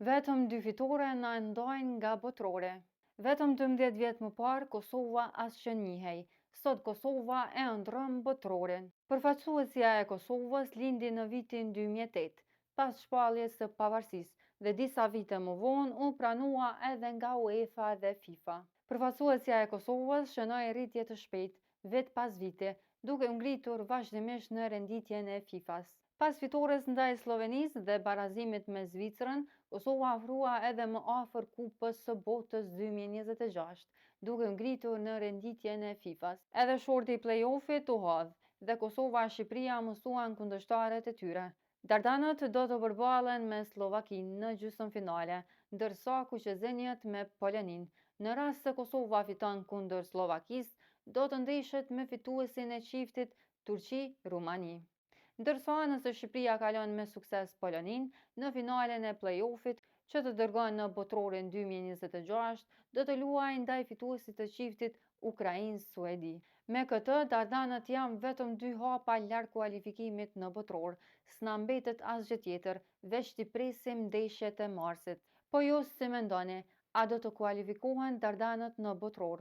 Vetëm 2 fitore na ndajnë nga botrore. Vetëm 12 vjet më parë Kosova asgjë njihej. Sot Kosova e ëndrron botroren. Përfaqësuesja e Kosovës lindi në vitin 2008, pas shpalljes së pavarësisë, dhe disa vite më vonë u pranua edhe nga UEFA dhe FIFA. Përfaqësuesja e Kosovës shënoi rritje të shpejtë, vit pas vite, duke u ngritur vazhdimisht në renditjen e FIFA-s. Pas fitores ndaj Slovenisë dhe barazimit me Zvicrën, Kosova afrua edhe më afër Kupës së Botës 2026, duke ngritur në renditjen e FIFA-s. Edhe shorti i play-offit u hodh dhe Kosova e Shqipëria mësuan kundërshtarët e tyre. Dardanët do të përballen me Slovakinë në gjysmëfinale, ndërsa kuqezinjët me Poloninë. Në rast se Kosova fiton kundër Slovakisë, do të ndeshet me fituesin e çiftit Turqi-Rumani. Ndërsa nëse Shqipëria kalon me sukses Poloninë në finalen e play-offit që të dërgon në botrorin 2026, do të luajë ndaj fituesit të çiftit Ukrainë-Suedi. Me këtë, dardanët janë vetëm 2 hapa larg kualifikimit në botror. S'na mbetet asgjë tjetër, veç t'i presim ndeshjet e marsit. Po ju si mendoni, a do të kualifikohen dardanët në botror?